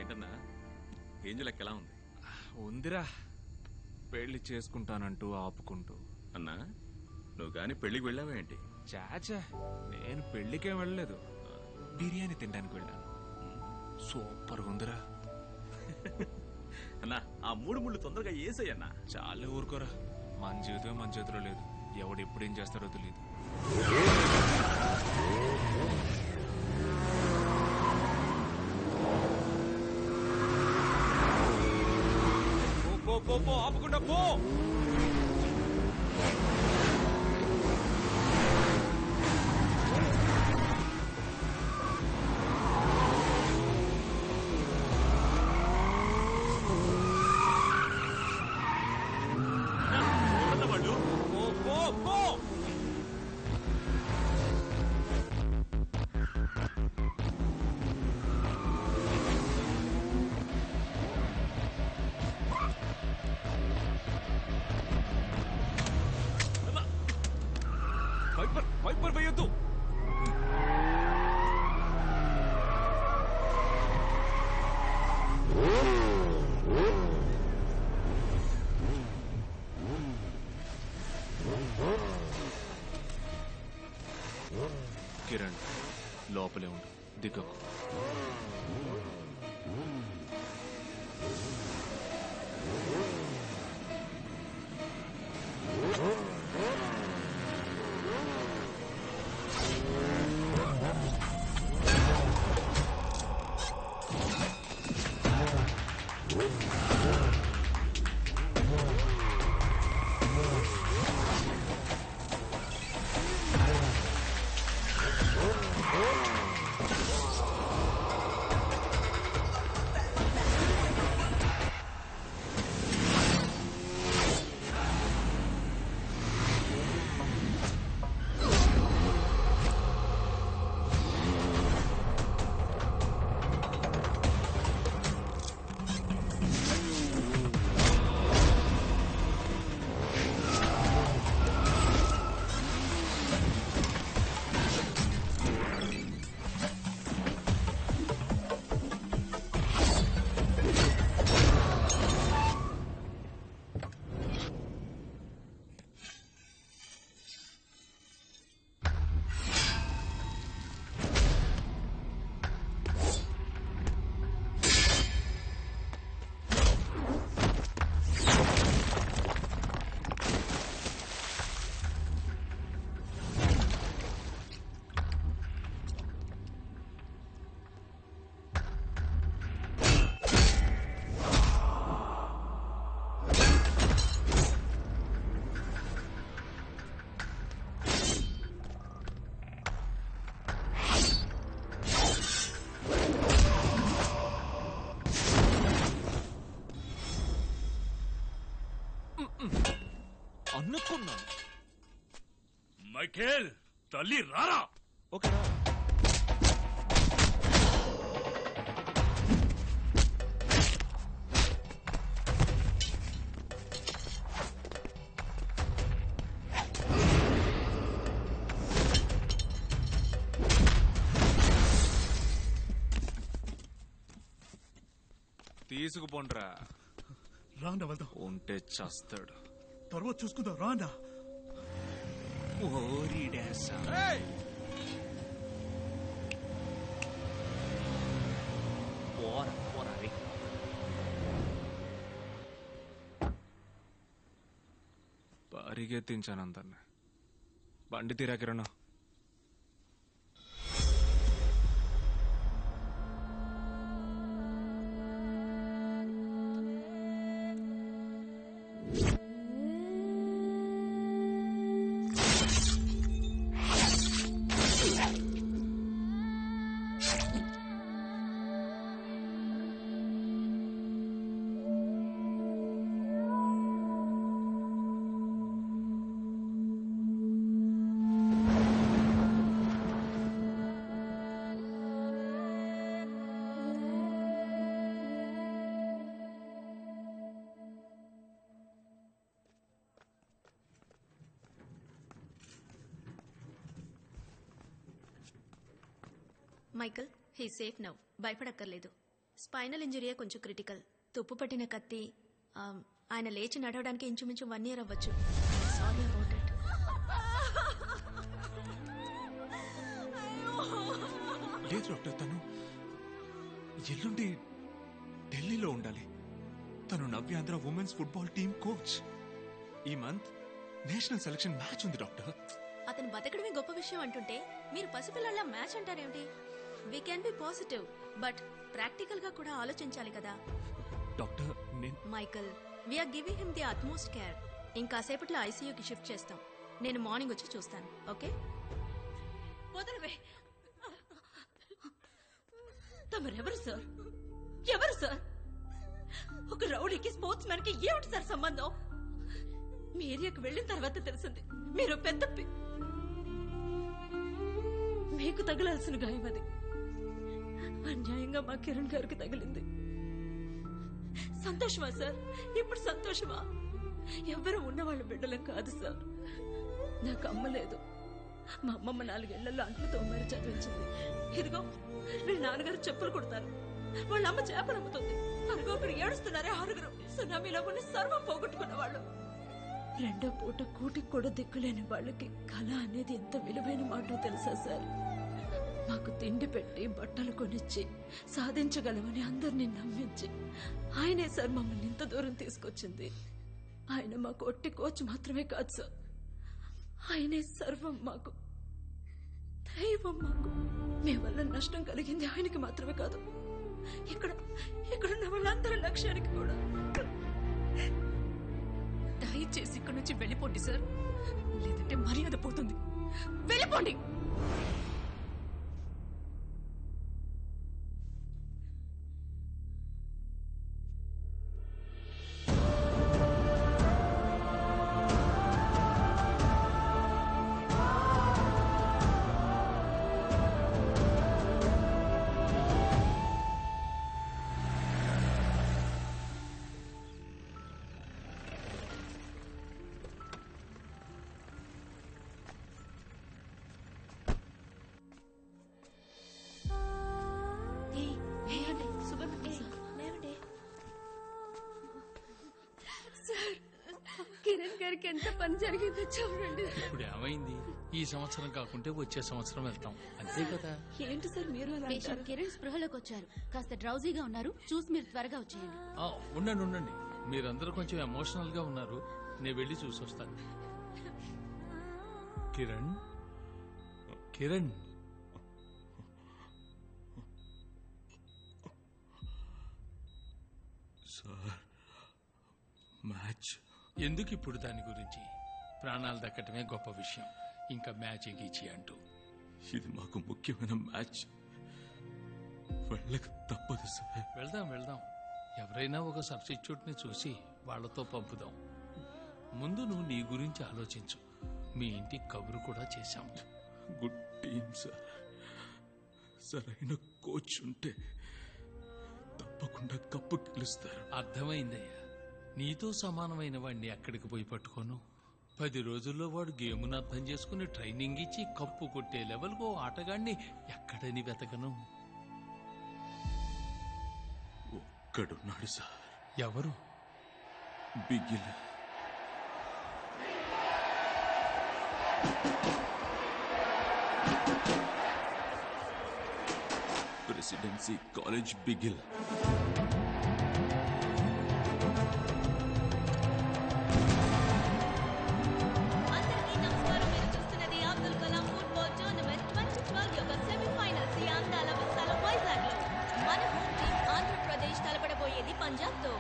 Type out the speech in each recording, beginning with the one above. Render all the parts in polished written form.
ఏంటన్నా ఏంజల్ ఎలా ఉంది? ఉందిరా, పెళ్లి చేసుకుంటానంటూ ఆపుకుంటూ. అన్నా నువ్వు గాని పెళ్లికి వెళ్ళావా ఏంటి? చాచా, నేను పెళ్లికేం వెళ్ళలేదు, బిర్యానీ తినడానికి వెళ్ళాను. సూపర్గా ఉందిరా. అన్నా ఆ 3 ముళ్ళు తొందరగా ఏసయ్యన్నా. చాలా ఊరుకోరా, మన జీవితం మన చేతిలో లేదు, ఎవడు ఎప్పుడు ఏం చేస్తారో తెలియదు. పో ఆపకుండా పో. వైపర్ వేయొద్దు. కిరణ్ లోపలే ఉండు, దిగకు. అనుకున్నాను. మైకేల్, తల్లి రారా. ఓకేరా. తీసుకుపోండ్రా. రాండా వెళ్దాం. ఉంటే చస్తాడు. తర్వాత చూసుకుందాం, రాండా. పరిగెత్తించాను అందరిని. బండి తీరా Kiran. Michael, he safe now. భయపడక్కర్లేదు. స్పైనల్ ఇంజరీయే కొంచెం క్రిటికల్. తుప్పు పట్టిన కత్తి. ఆయన లేచి నడవడానికి ఇంచుమించు 1 year అవ్వచ్చు. Sorry about it. లేదు డాక్టర్, తను ఎల్లుండి ఢిల్లీలో ఉండాలి. తను Navyandhra women's football team coach. ఈ మంత్ నేషనల్ సెలక్షన్ మ్యాచ్ ఉంది డాక్టర్. అతను బతకడమే గొప్ప విషయం అంటుంటే మీరు పసిపిల్లల మ్యాచ్ అంటారేమిటి? We can be positive, but practical గా కూడా ఆలోచించాలి కదా. Doctor Michael, we are giving him the utmost care. ఇంకాసేపట్లో ఐసీయూకి షిఫ్ట్ చేస్తాం. నేను మార్నింగ్ వచ్చి చూస్తాను. ఓకే? వదలవే. తమరెవరు సార్? ఎవరు సార్? ఒక రౌడీకి స్పోర్ట్స్ మ్యాన్ కి ఏమిటి సార్ సంబంధం? మీ ఏరియాకి వెళ్ళిన తర్వాత తెలిసింది మీరు పెద్ద మీకు తగలాల్సిన గాయం అది. అన్యాయంగా మా కిరణ్ గారికి తగిలింది. సంతోషమా సార్? ఇప్పుడు సంతోషమా? ఎవ్వరూ ఉన్నవాళ్ళ బిడ్డలం కాదు సార్. నాకు అమ్మ లేదు. మా అమ్మమ్మ 4 ఏళ్లలో అంట్లు తోమారి చదివించింది. ఇదిగో వీళ్ళ నాన్నగారు చెప్పులు కుడతారు, వాళ్ళ అమ్మ చేపలు అమ్ముతుంది. అదిగో ఇక్కడ ఏడుస్తున్నారే 6 సునామీలో ఉన్న సర్వం పోగొట్టుకున్న వాళ్ళు. 2వ పూట కూటికి కూడా దిక్కులేని వాళ్ళకి కళ అనేది ఎంత విలువైన మాటో తెలుసా సార్? మాకు తిండి పెట్టి బట్టలు కొనిచ్చి సాధించగలమని అందరినీ నమ్మించి ఆయనే సార్ మమ్మల్ని ఇంత దూరం తీసుకొచ్చింది. ఆయన మాకు ఒట్టి కోచ్ మాత్రమే కాదు సార్, ఆయనే సర్వం మాకు, దైవం మాకు. మీ వల్ల నష్టం కలిగింది ఆయనకి మాత్రమే కాదు, ఇక్కడున్న వాళ్ళందరి లక్ష్యానికి కూడా. దయచేసి ఇక్కడి నుంచి వెళ్ళిపోండి సార్, లేదంటే మర్యాద పోతుంది. వెళ్ళిపోండి. కిరణ్ గారికి ఎంత పని జరిగిందో చూడండి. ఇప్పుడు ఏమైంది? ఈ సంవత్సరం కాకుంటే వచ్చే సంవత్సరం వెళ్తాం, అంతే కదా. ఏంటి సార్ మీరు అలా అంటారు? కిరణ్ స్పృహలోకి వచ్చారు. కాస్త డ్రౌజీగా ఉన్నారు. చూసి మీరు త్వరగా వచ్చేయండి. ఉండండి, మీరందరూ కొంచెం ఎమోషనల్ గా ఉన్నారు. నేను వెళ్ళి చూసి వస్తాను. కిరణ్ సార్, మ్యాచ్ ఎందుకు ఇప్పుడు దాని గురించి? ప్రాణాలు దక్కటమే గొప్ప విషయం, ఇంకా మ్యాచ్ గీచి అంటూ. ఇది మాకు ముఖ్యమైన మ్యాచ్, వెళ్ళక తప్పదు సార్. వెళ్దాం. ఎవరైనా ఒక సబ్స్టిట్యూట్ ని చూసి వాళ్లతో పంపుదాం. ముందు నువ్వు నీ గురించి ఆలోచించు. మీ ఇంటికి కబురు కూడా చేశాం. Good team sir. సరైన కోచ్ ఉంటే తప్పకుండా కప్పు గెలుస్తారు. అర్థమైందయ్యా. నీతో సమానమైన వాడిని ఎక్కడికి పోయి పట్టుకోను. 10 రోజుల్లో వాడు గేమును అర్థం చేసుకుని ట్రైనింగ్ ఇచ్చి కప్పు కొట్టే లెవెల్కు ఆటగాడిని ఎక్కడని వెతకను. ఒక్కడున్నాడు సార్. ఎవరు? బిగిల్. Presidency College Bigil. పంజాబ్తో.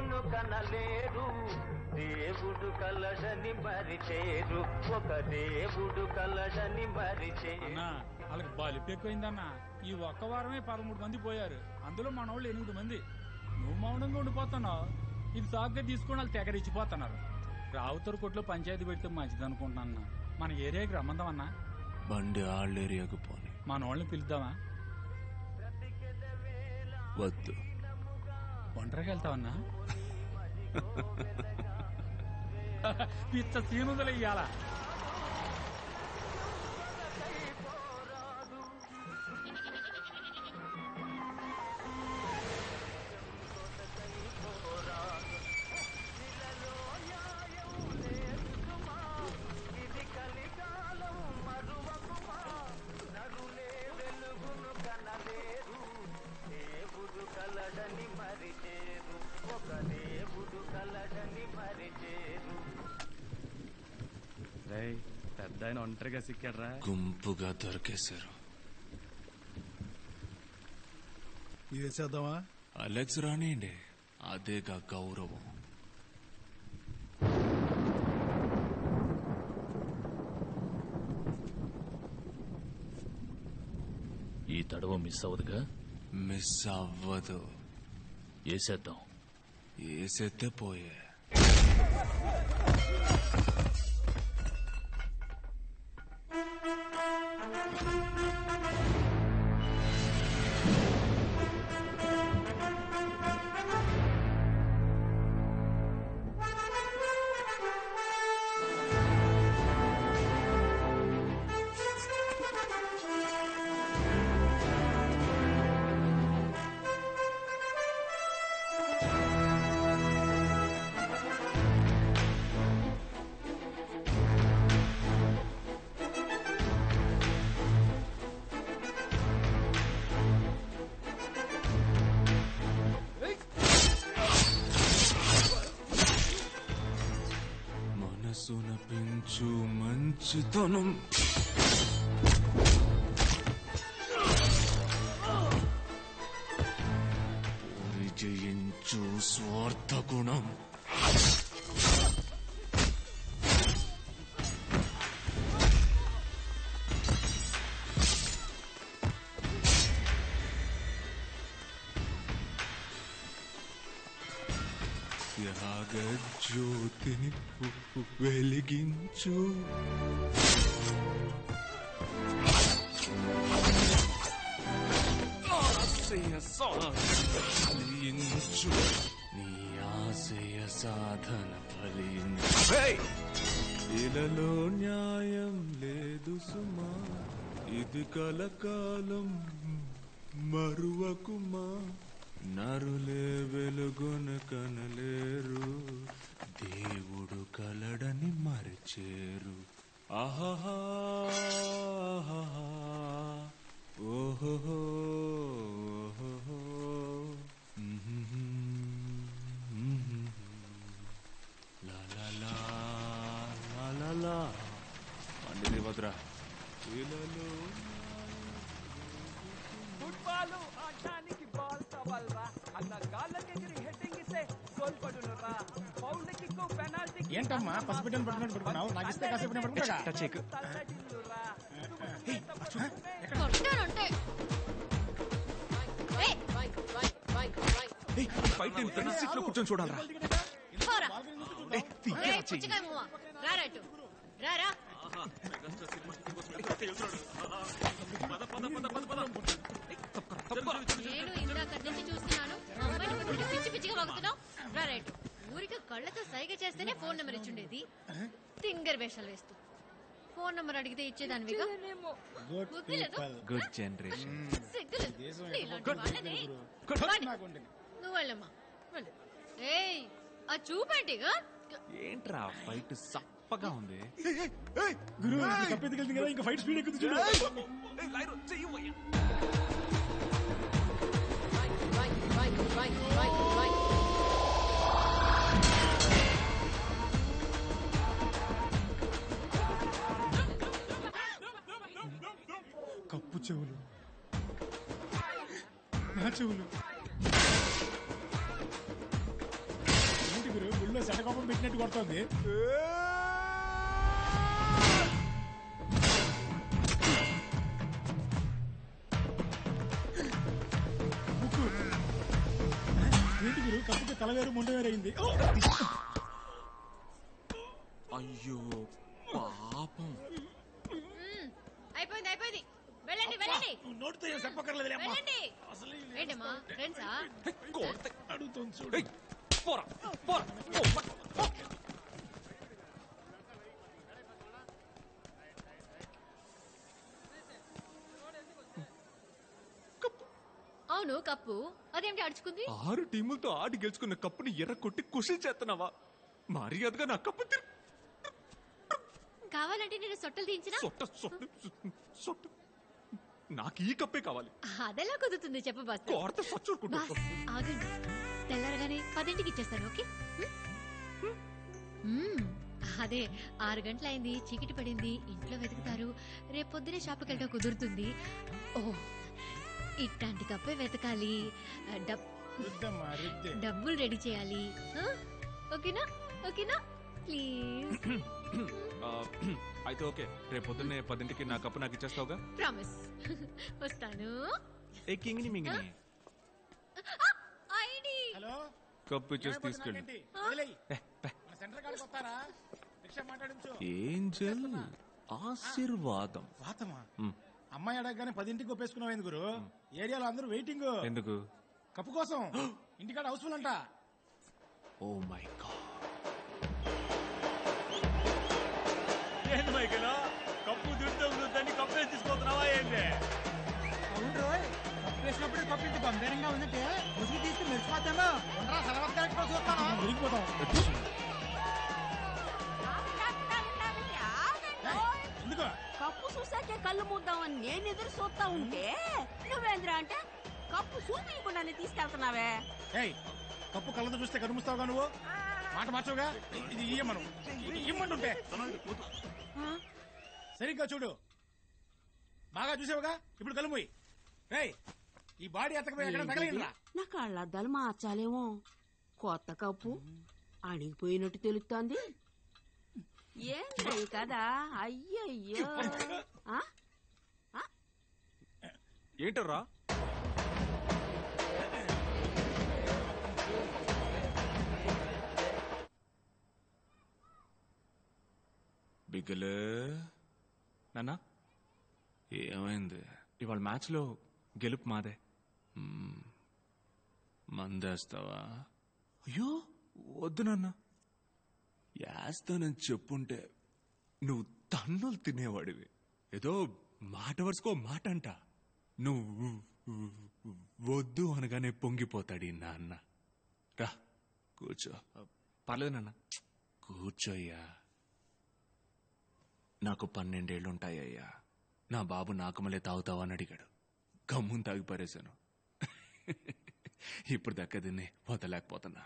వెలుగును కనలేరు, దేవుడు కలడని మరిచేరు, ఒక దేవుడు కలడని మరిచేరు. వాళ్ళకి బలిపు ఎక్కువైందన్నా. ఈ ఒక్క వారమే 13 మంది పోయారు, అందులో మన వాళ్ళు 8 మంది. నువ్వు మౌనంగా ఉండిపోతున్నావు, ఇది సాగ్గా తీసుకుని వాళ్ళు తెగరిచ్చిపోతున్నారు. రావుతూరు కొట్లో పంచాయతీ పెడితే మంచిది అనుకుంటున్నా. మన ఏరియాకి రమ్మందామన్నా. బండి వాళ్ళ ఏరియాకు పోని. మన వాళ్ళని పిలుద్దామా? వద్దు. ఒంటరికి వెళ్తావన్నా? పిచ్చ సీనుదలు ఇయ్యాలా? పెద్ద ఆయన ఒంటరిగా సిక్కాడ్రా. గుంపుగా దొరికేశారు. వేసేద్దామా? అలెక్స్ రానియండి, అదేగా గౌరవం. ఈ తడవ మిస్ అవ్వదుగా? మిస్ అవ్వదు. వేసేద్దాం. వేసేస్తే పోయే. మనసున పెంచు మంచితనం, విజయించు స్వార్థ గుణం. త్యాగ జ్యోతిని వెలిగించు. ఫలించు, నీ ఆశయ సాధన ఫలించు. ఇలలో న్యాయం లేదు సుమా, ఇది కలకాలం మరువకుమా. నరులే వెలుగును కనలేరు, దేవుడు కలడని మరిచేరు. ఆహా ఓహో లా పండిది వద్రా. ఇలలో ఫుట్బాల్ ఆడడానికి బాల్ కావాలరా, అన్న గాల్లకెగిరి హెడ్డింగ్ ఇస్తే గోల్ పడునురా. Foul kick penalty. ఏంటమ్మా పసిబిడ్డను పట్టుకుని పడుకున్నావు? నాకు ఇస్తే కాసేపు పడుకుంటా. కూర్చొని చూడాలరా. నేను ఇందాక నుంచి చూస్తున్నాను, అమ్మాయిని పట్టుకుంటే పిచ్చి పిచ్చిగా వాగుతున్నావు. రైట్, ఊరికి కళ్ళతో సైగ చేస్తేనే ఫోన్ నెంబర్ ఇచ్చుండేది. తింగర్ వేషాలు వేస్తూ ఫోన్ నెంబర్ అడిగితే ఇచ్చేదానివిగా. Good generation. నువ్వు వెళ్ళమ్మా. ఏయ్, ఆ చూపండి. ఏంట్రా ఫైట్ సప్పగా ఉంది. గురు తప్పెత్తుకెళ్తుంది కదా, ఇంకా ఫైట్ స్పీడ్ ఎక్కుతుంది చూడు. కప్పు చెవులు, నా చెవులు. శటకోపం పెట్టినట్టు కొడుతుంది. ఏంటి గురు కప్పుకి తలవేరు ముందు వేరైంది. అయ్యో పాపం. అయిపోయింది అయిపోయింది, వెళ్ళండి వెళ్ళండి. నోటితో ఏం చెప్పక్కర్లేదు. వెళ్ళండి. ఏంటమ్మా ఫ్రెండ్సా? అడుగుతుంది చూడు. అవును కప్పు అదేమిటి అడుచుకుంది? 6 టీములతో ఆడి గెలుచుకున్న కప్పుని ఎర్ర కొట్టి కుషి చేస్తున్నావా? మర్యాదగా నా కప్పు కావాలంటే నేను సొట్టలు తీయించినా? నాకు ఈ కప్పే కావాలి. అదెలా కుదురుతుంది చెప్పు బాస్. బాస్ ఆగండి, తెల్లారగానే 10ంటికి ఇచ్చేస్తాను. ఓకే? అదే 6 గంటలైంది, చీకటి పడింది, ఇంట్లో వెతుకుతారు, రేపు పొద్దునే షాప్కి వెళ్ళడం కుదురుతుంది. ఓ ఇట్లాంటి కప్పే వెతకాలి, డబ్బులు రెడీ చేయాలి. ఓకేనా? ఓకేనా ప్లీజ్. అయితే ఓకే, రేపు పొద్దున్నే 10ంటికి నా కప్పు నాకు ఇచ్చేస్తావుగా? ప్రామిస్. వస్తాను. ఏ కింగిని మింగిని హలో, కప్పు ఇచ్చేసి తీసుకెళ్ళి. ఏంజల్ ఆశీర్వాదం. వాతమా? అమ్మాయి అడగగానే 10ంటికి ఒప్పేసుకున్నావు గురు. ఏరియాలో అందరూ వెయిటింగ్. ఎందుకు? కప్పు కోసం. ఇంటికాడ హౌస్ఫుల్ అంట. Oh my god. ఏంటి మైకేల్, కప్పు దుడ్డని కప్పే తీసుకుంటున్నావా ఏంటి? అవును రోయ్, కప్పు వేసినప్పుడు కప్పు ఇంత గంభీరంగా ఉందంటే ముసుగు తీసుకుని మెరిసిపోతామో. చూస్తాను దొరికిపోతాం. కప్పు చూసాకే కళ్ళు మూద్దామని నేను ఎదురు చూస్తా ఉంటే నువ్వేంద్రా అంటే కప్పు చూపించకుండానే తీసుకెళ్తున్నావే. కప్పు కళ్ళతో చూస్తే కనుముస్తావుగా నువ్వు? మాట మార్చవుగా? ఇది ఇయ్యమను, ఇమ్మంటుంటే. సరిగ్గా చూడు, బాగా చూసావుగా? ఇప్పుడు కలుముయి. ఈ బాడీ ఎత్తకపోయి ఎక్కడ తగలిందా? నా కళ్ళద్దాలు మార్చాలేమో. కొత్త కప్పు అణిగిపోయినట్టు తెలుస్తోంది. ఏంటి కదా? అయ్యయ్యో. ఏంటరా? బిగ్గలు నాన్నా, ఏమైంది? ఇవాళ మ్యాచ్ లో గెలుపు మాదే. మందేస్తావా? అయ్యో వద్దు నాన్న, వేస్తానని చెప్పుంటే నువ్వు తన్నులు తినేవాడివి. ఏదో మాట వరుసుకో మాట అంట. నువ్వు వద్దు అనగానే పొంగిపోతాడు ఈ నాన్న. రా కూర్చో. పర్లేదు నాన్న, కూర్చోయ్యా. నాకు 12 ఏళ్లుంటాయ్యా. నా బాబు నాకు మళ్ళీ తాగుతావా అని అడిగాడు. గమ్మును తాగి పారేశాను. ఇప్పుడు దక్క దీన్ని వదలేకపోతున్నా.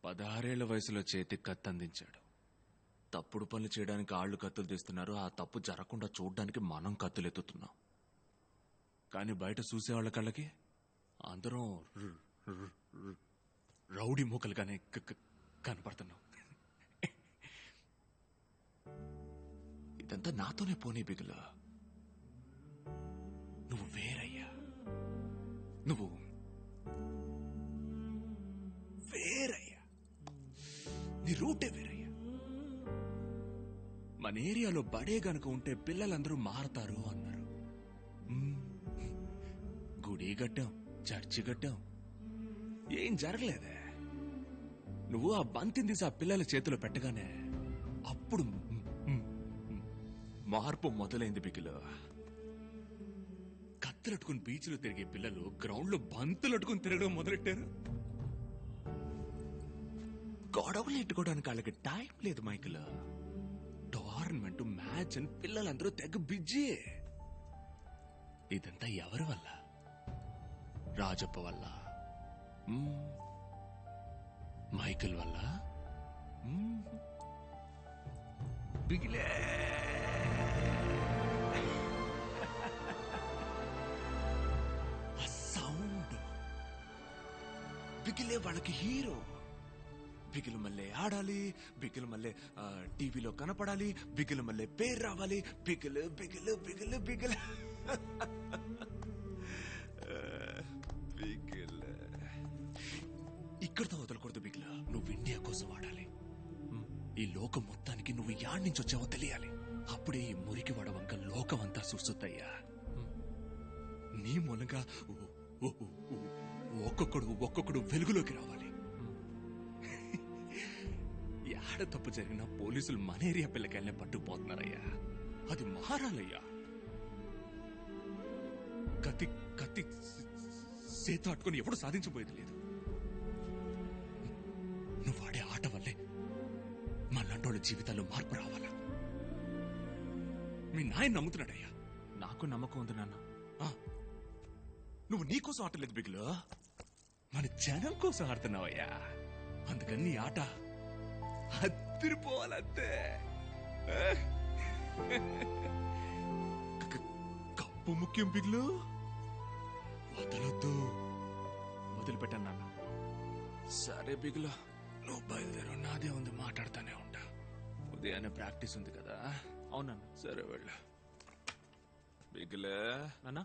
16 ఏళ్ల వయసులో చేతికి కత్తి అందించాడు. తప్పుడు పనులు చేయడానికి ఆళ్లు కత్తులు తీస్తున్నారు, ఆ తప్పు జరగకుండా చూడ్డానికి మనం కత్తులు ఎత్తుతున్నాం. కానీ బయట చూసేవాళ్ల కళ్ళకి అందరం రౌడీ మూకలుగానే కనపడుతున్నాం. ఇదంతా నాతోనే పోనీ బిగులు. నువ్వు వేరయ్యా, నువ్వు వేరయ్యా, నీ రూటే వేరయ్యా. మన ఏరియాలో బడే గనుక ఉంటే పిల్లలందరూ మారతారు అన్నారు. గుడి కట్టాం, చర్చి కట్టాం, ఏం జరగలేదే. నువ్వు ఆ బంతిని తీసి ఆ పిల్లల చేతిలో పెట్టగానే అప్పుడు మార్పు మొదలైంది బిగులు. కత్తులట్టుకుని బీచ్లో తిరిగే పిల్లలు గ్రౌండ్ లో బంతులు అట్టుకుని తిరగడం మొదలెట్టారు. గొడవలు ఎట్టుకోవడానికి వాళ్ళకి టైం లేదు మైకిల్. టోర్నమెంట్ మ్యాచ్ అని పిల్లలందరూ తెగ బిజీ. ఇదంతా ఎవరి వల్ల? రాజప్ప వల్ల, మైకిల్ వల్ల, బిగిలే. ఆ సౌండ్, బిగిలే వాళ్ళకి హీరో. బిగిలు మళ్ళీ ఆడాలి, బిగిలు మళ్ళీ టీవీలో కనపడాలి, బిగిలు మళ్ళీ పేరు రావాలి, బిగిలు బిగిలు బిగిలు బిగిలు బిగిలు. ఇక్కడితో వదలకూడదు బిగిలు. నువ్వు ఇండియా కోసం ఆడాలి. ఈ లోకం మొత్తానికి నువ్వు యాడ్ నుంచి వచ్చావో తెలియాలి. అప్పుడే ఈ మురికి వడవంక లోకం అంతా చూస్తుందయ్యా. నీ మూలంగా ఒక్కొక్కడు వెలుగులోకి రావాలి. యాడ తప్పు జరిగినా పోలీసులు మలేరియా పిల్లకాయలనే పట్టుకుపోతున్నారయ్యా. అది మారాలయ్యా. కత్తి కత్తి చేత అట్టుకుని ఎప్పుడు సాధించబోయేది లేదు. నువ్వు ఆడే ఆట వల్లే మళ్ళంటోళ్ళ జీవితాల్లో మార్పు రావాలా. మీ నాయన నమ్ముతున్నాడయ్యా. నాకు నమ్మకం ఉంది నాన్న. నువ్వు నీకోసం ఆటలేదు బిగులు, మన జనం కోసం ఆడుతున్నావయ్యా. అందుకని నీ ఆట అదిరిపోవాలంతే. కప్పు ముఖ్యం బిగులు, వదలొద్దు. వదిలిపెట్టాను నాన్న. సరే బిగులు, నువ్వు బయలుదేరు. నాదే ఉంది, మాట్లాడుతూనే ఉంటా. ఉదయాన్నే ప్రాక్టీస్ ఉంది కదా. అవునన్నా. సరే వెళ్ళు బిగులు. నాన్న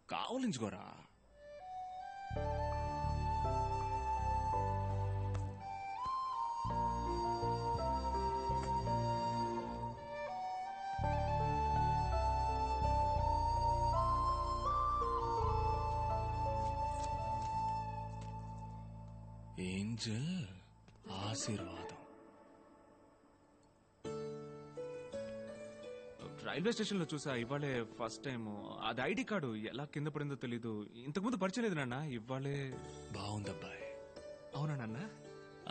కావలించుకోరా. ఏంజల్ ఆశీర్వాదం. రైల్వే స్టేషన్ లో చూసా ఇవాళే ఫస్ట్ టైం. అది ఐడి కార్డు ఎలా కింద పడిందో తెలీదు. ఇంతకుముందు పరిచయం లేదు నాన్న. ఇవాళే బాగుందబ్బాయి. అవునా నాన్న?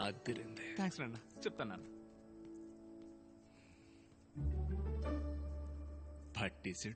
అదిరింది. థ్యాంక్స్ నాన్న. చెప్తాను నాన్న. పట్టేసి